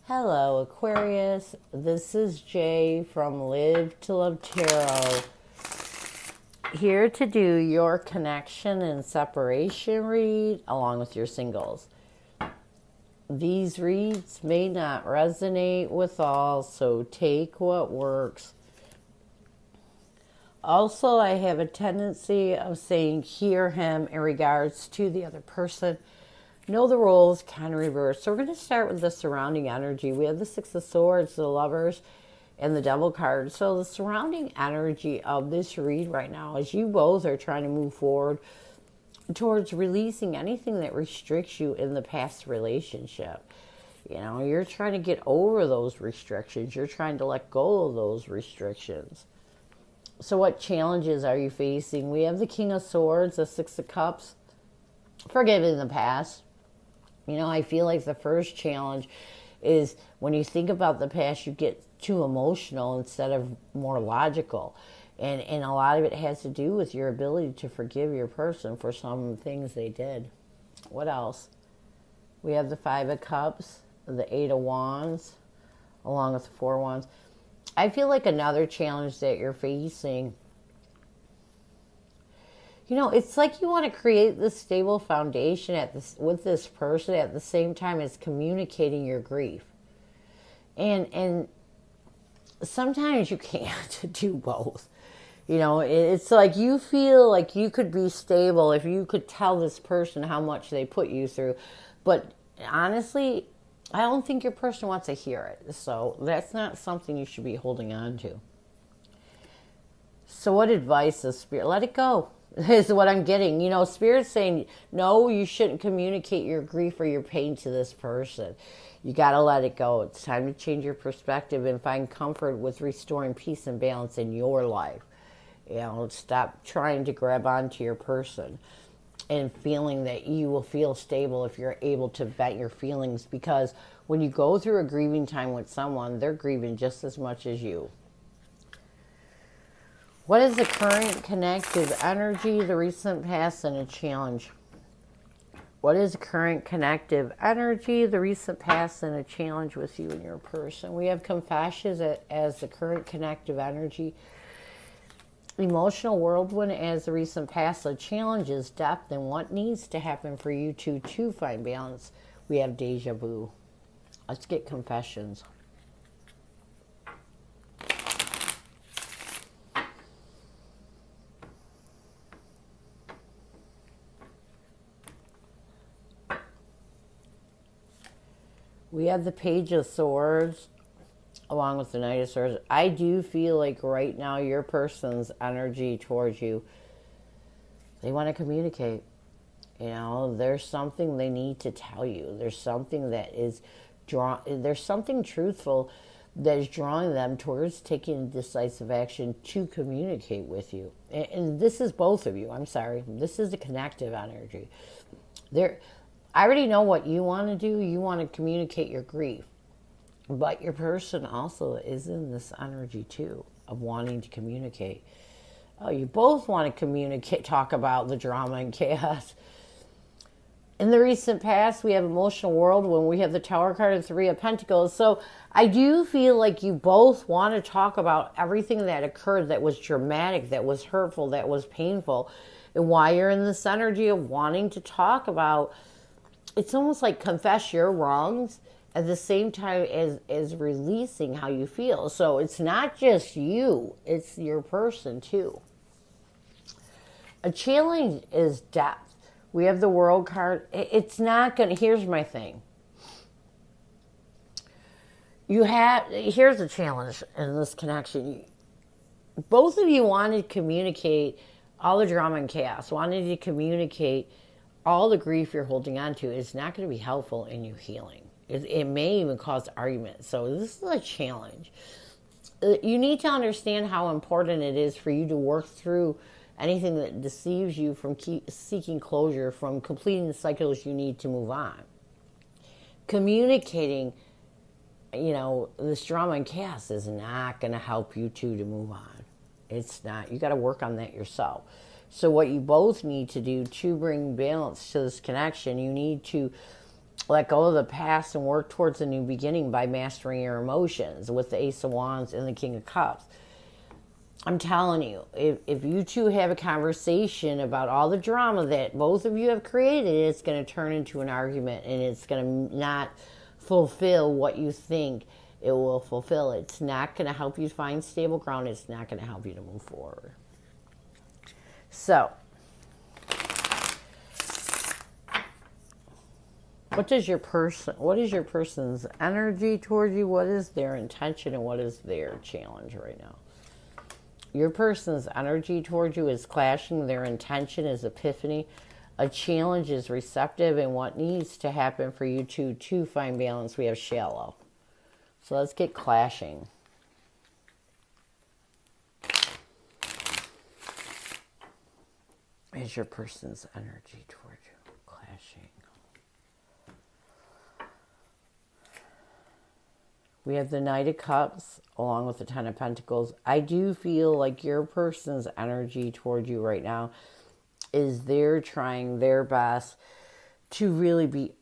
Hello, Aquarius. This is Jay from Live to Love Tarot, here to do your connection and separation read along with your singles. These reads may not resonate with all, so take what works. Also, I have a tendency of saying hear him in regards to the other person. Know the roles, kind of reverse. So we're going to start with the surrounding energy. We have the Six of Swords, the Lovers, and the Devil card. So the surrounding energy of this read right now is you both are trying to move forward towards releasing anything that restricts you in the past relationship. You know, you're trying to get over those restrictions. You're trying to let go of those restrictions. So what challenges are you facing? We have the King of Swords, the Six of Cups, forgiving the past. You know, I feel like the first challenge is when you think about the past, you get too emotional instead of more logical. And a lot of it has to do with your ability to forgive your person for some things they did. What else? We have the Five of Cups, the Eight of Wands, along with the Four of Wands. I feel like another challenge that you're facing, you know, it's like you want to create this stable foundation with this person at the same time as communicating your grief. And sometimes you can't do both. You know, it's like you feel like you could be stable if you could tell this person how much they put you through. But honestly, I don't think your person wants to hear it. So that's not something you should be holding on to. So what advice is Spirit? Let it go. Is what I'm getting. You know, Spirit's saying, no, you shouldn't communicate your grief or your pain to this person. You got to let it go. It's time to change your perspective and find comfort with restoring peace and balance in your life. You know, stop trying to grab onto your person and feeling that you will feel stable if you're able to vent your feelings, because when you go through a grieving time with someone, they're grieving just as much as you. What is the current connective energy, the recent past, and a challenge? What is the current connective energy, the recent past, and a challenge with you and your person? We have confessions as the current connective energy. Emotional whirlwind as the recent past. The challenge is depth and what needs to happen for you to find balance. We have deja vu. Let's get confessions. We have the Page of Swords along with the Knight of Swords. I do feel like right now your person's energy towards you, they want to communicate. You know, there's something they need to tell you. There's something that is there's something truthful that is drawing them towards taking decisive action to communicate with you. And this is both of you. I'm sorry. This is the connective energy. I already know what you want to do. You want to communicate your grief. But your person also is in this energy too of wanting to communicate. Oh, you both want to communicate, talk about the drama and chaos. In the recent past, we have emotional whirlwind. We have the Tower card and Three of Pentacles. So I do feel like you both want to talk about everything that occurred that was dramatic, that was hurtful, that was painful. And why you're in this energy of wanting to talk about, it's almost like confess your wrongs at the same time as releasing how you feel. So it's not just you, it's your person too. A challenge is depth. We have the World card. It's not going to, here's my thing. Here's a challenge in this connection. Both of you wanted to communicate all the drama and chaos, wanted to communicate all the grief you're holding on to. Is not going to be helpful in you healing. It may even cause arguments. So this is a challenge. You need to understand how important it is for you to work through anything that deceives you from seeking closure, from completing the cycles you need to move on. Communicating, you know, this drama and chaos is not going to help you two to move on. It's not. You got to work on that yourself. So what you both need to do to bring balance to this connection, you need to let go of the past and work towards a new beginning by mastering your emotions with the Ace of Wands and the King of Cups. I'm telling you, if you two have a conversation about all the drama that both of you have created, it's going to turn into an argument, and it's going to not fulfill what you think it will fulfill. It's not going to help you find stable ground. It's not going to help you to move forward. So, what is your person's energy towards you? What is their intention, and what is their challenge right now? Your person's energy towards you is clashing. Their intention is epiphany. A challenge is receptive, and what needs to happen for you two to find balance, we have shallow. So let's get clashing. Is your person's energy towards you clashing? We have the Knight of Cups along with the Ten of Pentacles. I do feel like your person's energy toward you right now is they're trying their best to really be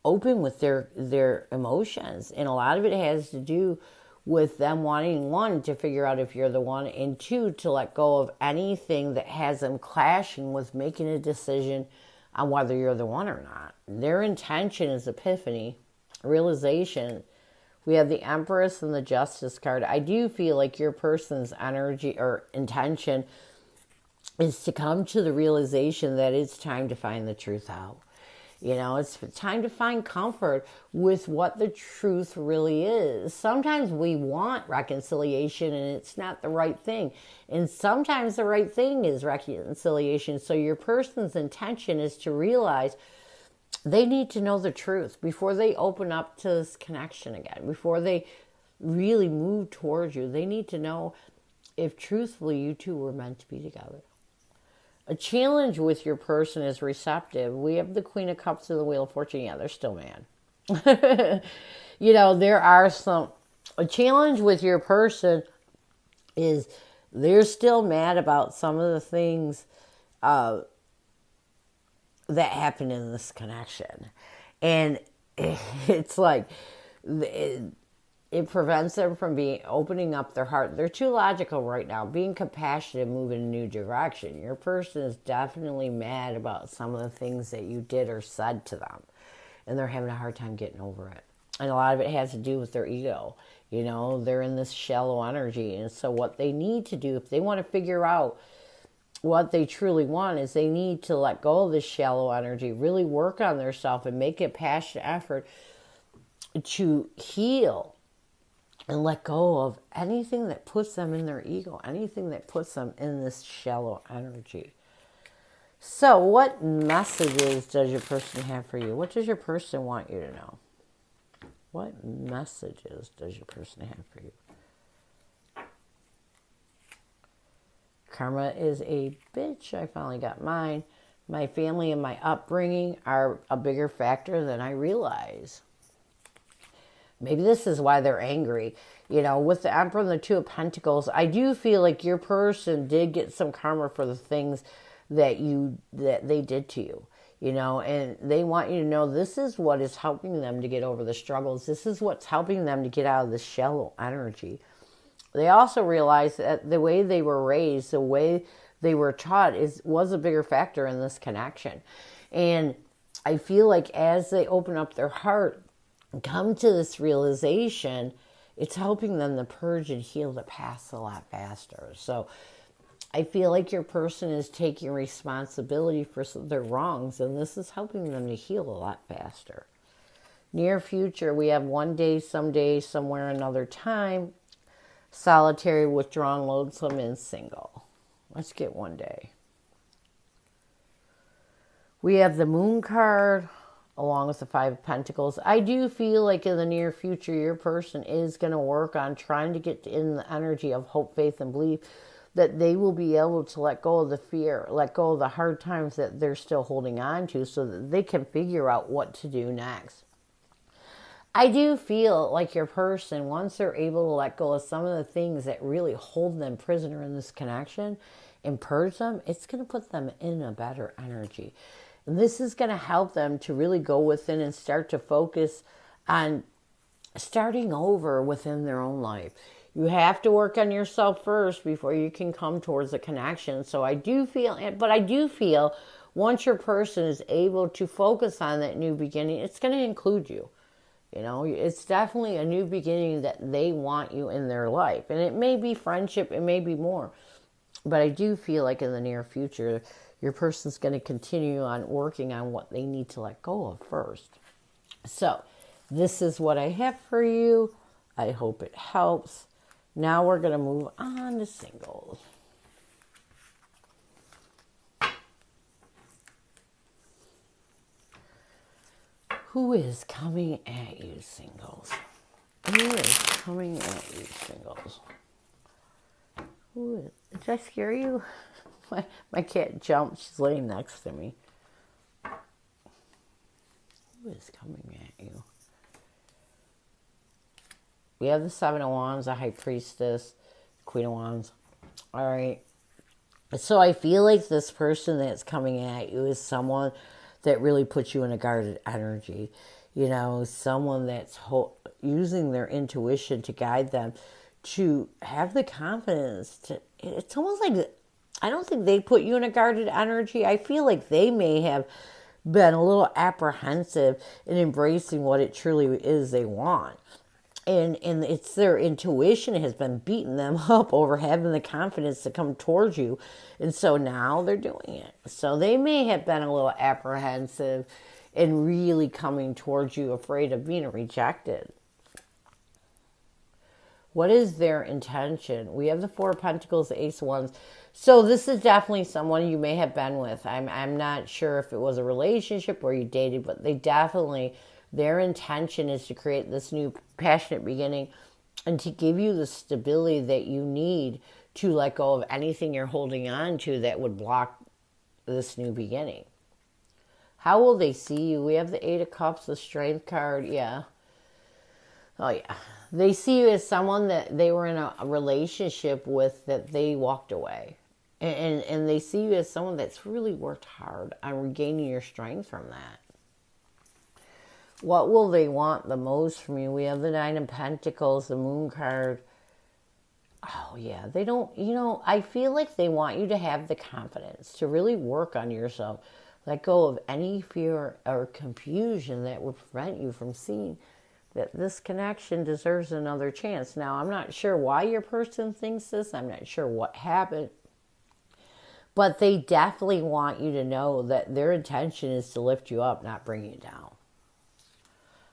open with their emotions. And a lot of it has to do with them wanting, one, to figure out if you're the one, and two, to let go of anything that has them clashing with making a decision on whether you're the one or not. Their intention is epiphany, realization. We have the Empress and the Justice card. I do feel like your person's energy or intention is to come to the realization that it's time to find the truth out. You know, it's time to find comfort with what the truth really is. Sometimes we want reconciliation and it's not the right thing. And sometimes the right thing is reconciliation. So your person's intention is to realize they need to know the truth before they open up to this connection again. Before they really move towards you, they need to know if truthfully you two were meant to be together. A challenge with your person is receptive. We have the Queen of Cups and the Wheel of Fortune. Yeah, they're still mad. You know, there are some... A challenge with your person is they're still mad about some of the things that happened in this connection. And it's like... It prevents them from opening up their heart. They're too logical right now. Being compassionate, moving in a new direction. Your person is definitely mad about some of the things that you did or said to them. And they're having a hard time getting over it. And a lot of it has to do with their ego. You know, they're in this shallow energy. And so what they need to do, if they want to figure out what they truly want, is they need to let go of this shallow energy, really work on themselves and make a passionate effort to heal and let go of anything that puts them in their ego, anything that puts them in this shallow energy. So what messages does your person have for you? What does your person want you to know? What messages does your person have for you? Karma is a bitch. I finally got mine. My family and my upbringing are a bigger factor than I realize. Maybe this is why they're angry. You know, with the Emperor and the Two of Pentacles, I do feel like your person did get some karma for the things that they did to you. You know, and they want you to know this is what is helping them to get over the struggles. This is what's helping them to get out of this shallow energy. They also realize that the way they were raised, the way they were taught was a bigger factor in this connection. And I feel like as they open up their heart, come to this realization, it's helping them to purge and heal the past a lot faster. So I feel like your person is taking responsibility for their wrongs, and this is helping them to heal a lot faster. Near future, we have one day, someday, somewhere, another time. Solitary, withdrawn, lonesome, and single. Let's get one day. We have the Moon card along with the Five of Pentacles. I do feel like in the near future, your person is going to work on trying to get in the energy of hope, faith, and belief that they will be able to let go of the fear, let go of the hard times that they're still holding on to so that they can figure out what to do next. I do feel like your person, once they're able to let go of some of the things that really hold them prisoner in this connection and purge them, it's going to put them in a better energy. And this is going to help them to really go within and start to focus on starting over within their own life. You have to work on yourself first before you can come towards a connection. So I do feel once your person is able to focus on that new beginning, it's going to include you. You know, it's definitely a new beginning that they want you in their life. And it may be friendship, it may be more. But I do feel like in the near future, your person's going to continue on working on what they need to let go of first. So, this is what I have for you. I hope it helps. Now we're going to move on to singles. Who is coming at you, singles? Who is coming at you, singles? Who is? Did I scare you? My cat jumped. She's laying next to me. Who is coming at you? We have the Seven of Wands, the High Priestess, Queen of Wands. All right. So I feel like this person that's coming at you is someone that really puts you in a guarded energy. You know, someone that's using their intuition to guide them to have the confidence to, it's almost like, I don't think they put you in a guarded energy. I feel like they may have been a little apprehensive in embracing what it truly is they want. And it's their intuition has been beating them up over having the confidence to come towards you. And so now they're doing it. So they may have been a little apprehensive and really coming towards you afraid of being rejected. What is their intention? We have the Four of Pentacles, the Ace of Wands. So this is definitely someone you may have been with. I'm not sure if it was a relationship or you dated, but they definitely, their intention is to create this new passionate beginning and to give you the stability that you need to let go of anything you're holding on to that would block this new beginning. How will they see you? We have the Eight of Cups, the Strength card. Yeah. Oh, yeah. They see you as someone that they were in a relationship with that they walked away. And they see you as someone that's really worked hard on regaining your strength from that. What will they want the most from you? We have the Nine of Pentacles, the Moon card. Oh, yeah. They don't, I feel like they want you to have the confidence to really work on yourself. Let go of any fear or confusion that would prevent you from seeing that this connection deserves another chance. Now, I'm not sure why your person thinks this. I'm not sure what happened. But they definitely want you to know that their intention is to lift you up, not bring you down.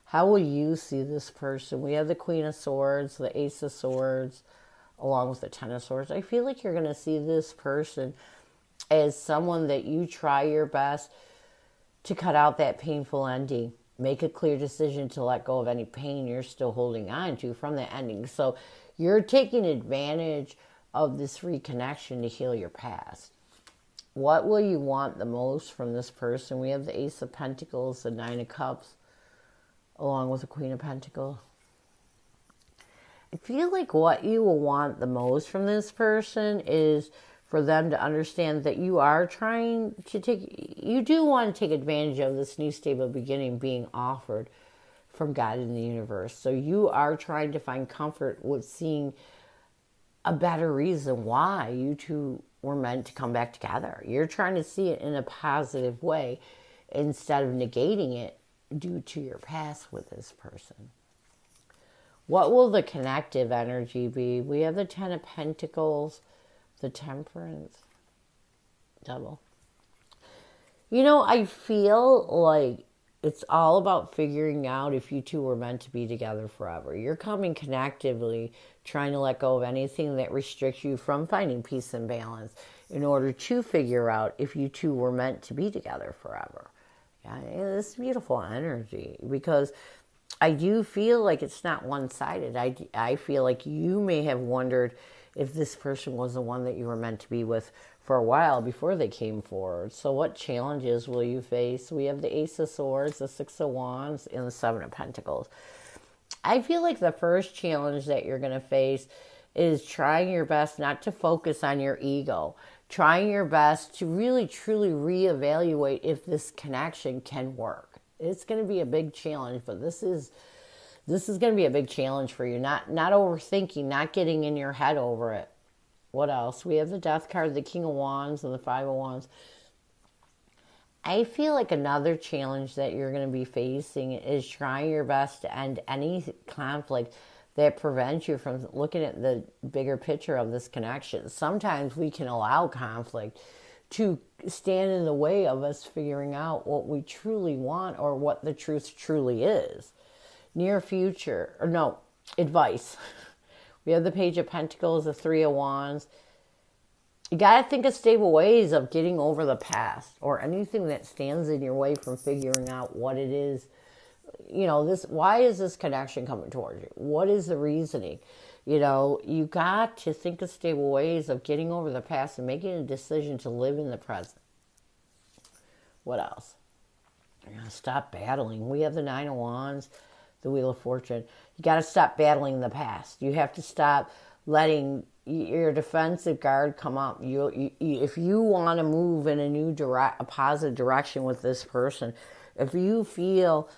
How will you see this person? We have the Queen of Swords, the Ace of Swords, along with the Ten of Swords. I feel like you're going to see this person as someone that you try your best to cut out that painful ending. Make a clear decision to let go of any pain you're still holding on to from the ending. So you're taking advantage of this reconnection to heal your past. What will you want the most from this person? We have the Ace of Pentacles, the Nine of Cups, along with the Queen of Pentacles. I feel like what you will want the most from this person is for them to understand that you are trying to you do want to take advantage of this new stable beginning being offered from God in the universe. So you are trying to find comfort with seeing a better reason why you two were meant to come back together. You're trying to see it in a positive way instead of negating it due to your past with this person. What will the connective energy be? We have the Ten of Pentacles, the Temperance, double. I feel like it's all about figuring out if you two were meant to be together forever. You're coming connectively, trying to let go of anything that restricts you from finding peace and balance in order to figure out if you two were meant to be together forever. Yeah, it's beautiful energy because I do feel like it's not one-sided. I feel like you may have wondered if this person was the one that you were meant to be with for a while before they came forward. So what challenges will you face? We have the Ace of Swords, the Six of Wands, and the Seven of Pentacles. I feel like the first challenge that you're going to face is trying your best not to focus on your ego, trying your best to really truly reevaluate if this connection can work. It's going to be a big challenge, but this is going to be a big challenge for you. Not overthinking, not getting in your head over it. What else? We have the Death card, the King of Wands, and the Five of Wands. I feel like another challenge that you're going to be facing is trying your best to end any conflict that prevents you from looking at the bigger picture of this connection. Sometimes we can allow conflict to stand in the way of us figuring out what we truly want or what the truth truly is. Near future, or no, advice. We have the Page of Pentacles, the Three of Wands. You got to think of stable ways of getting over the past or anything that stands in your way from figuring out what it is. You know, this, why is this connection coming towards you? What is the reasoning? You know, you got to think of stable ways of getting over the past and making a decision to live in the present. What else? You're going to stop battling. We have the Nine of Wands, the Wheel of Fortune. You got to stop battling the past. You have to stop letting your defensive guard come up. If you want to move in a positive direction with this person, if you feel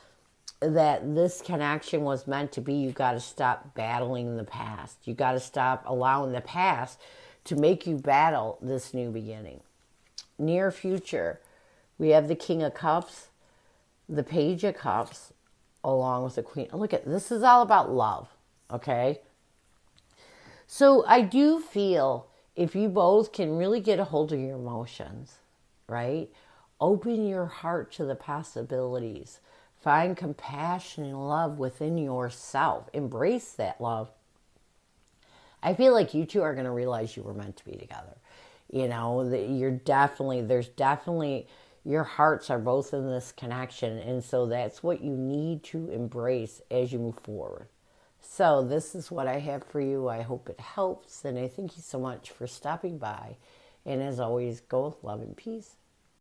that this connection was meant to be, you got to stop battling the past. You got to stop allowing the past to make you battle this new beginning. Near future, we have the King of Cups, the Page of Cups, along with the Queen. Look at this, is all about love, okay? So I do feel if you both can really get a hold of your emotions, right? Open your heart to the possibilities. Find compassion and love within yourself. Embrace that love. I feel like you two are going to realize you were meant to be together. You know, there's definitely, your hearts are both in this connection. And so that's what you need to embrace as you move forward. So this is what I have for you. I hope it helps. And I thank you so much for stopping by. And as always, go with love and peace.